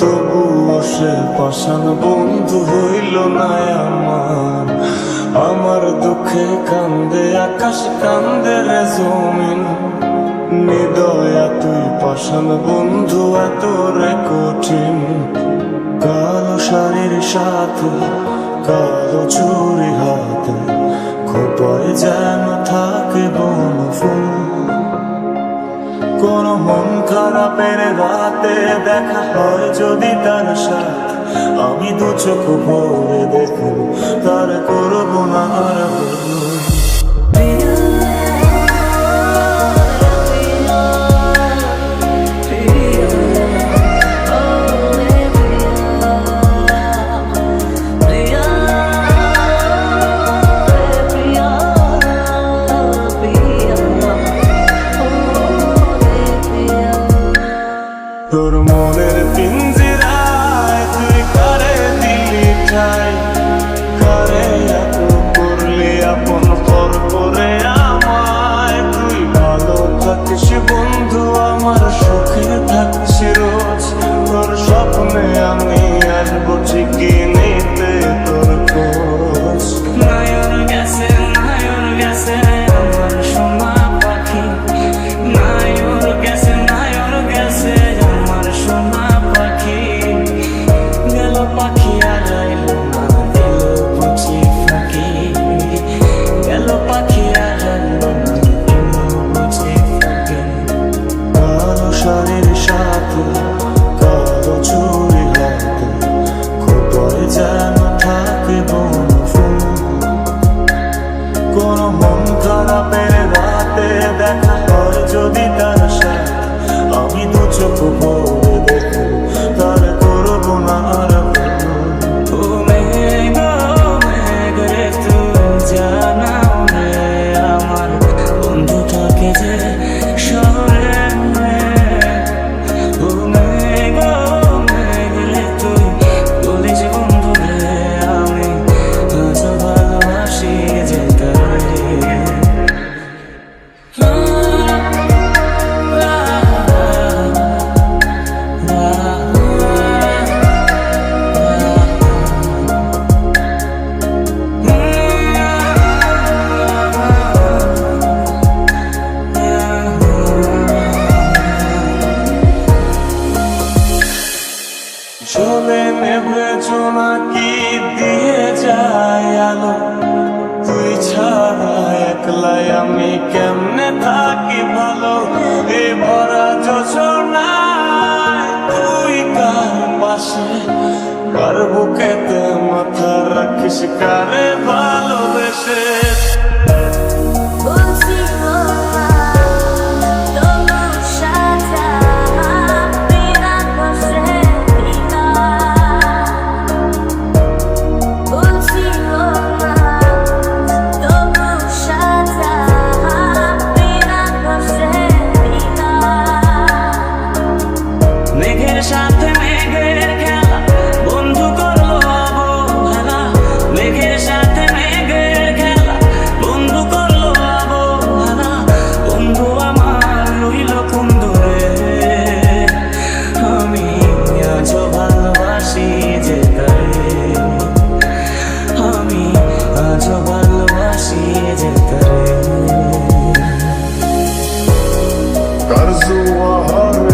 তবুও সে পাষাণ বন্ধু হইল না আমার। আমার দুঃখে কান্দে আকাশ, কান্দে রে জমিন। নিদয়া তুই পাষাণ বন্ধু এত রে কঠিন। কালো শাড়ির সাথে কালো চুরি হাতে, খোপায় যেন থাকে বনফুল। কোন মন খারাপের রাতে দেখা হয় যদি তার সাথে, আমি দু চোখ ভরে দেখব, তার করব না আর ভুল। তোর মনের পিঞ্জিরায় তুই কারে দিলি ঠাই, কারে এত করলি আপন পর করে আমায়। তুই ভালো থাকিস বন্ধু আমার, সুখে থাকিস রোজ। তোর স্বপ্নে আমি আসবো ঠিকই নিতে তোর খোঁজ। নয়ন গেছে আমার সোনা পাখি, নয়ন গেছে আমার সোনা পাখি। গেল পাখি আর রইল না, দিল বুঝি ফাঁকি। গেল পাখি আর রইল না, দিল বুঝি ফাঁকি। কালো শাড়ির সাথে কালো চুরি হাতে, খোপায় যেন থাকে বনফুল। কোন মন খারাপের রাতে দেখা হয় যদি তার সাথে, আমি দু চোখ ভরে দেখব, তার করব না আর ভুল। ও মেঘ রে তুই জানাও রে, আমার বন্ধু থাকে যে শহরে। ও মেঘ রে তুই বলিস বন্ধু রে, আমি আজ ভালোবাসি যে তারে। চলে নেবে জোনাকি দিয়ে যায় আলো, তুই ছাড়া একলাই আমি কেমনে থাকি ভালো। এ ভরা যোজনায় তুই কার পাশে, কার বুকেতে মাথা রাখিস, কারে ভালোবেসে। মেঘের সাথে মেঘের খেলা, বন্ধু করলো অবহেলা। মেঘের সাথে মেঘের খেলা, বন্ধু করলো অবহেলা। বন্ধু আমার রইল কোন দূরে, আমি আজও ভালোবাসি যে তারে। আমি আজও ভালোবাসি যে তারে। কার জোয়ার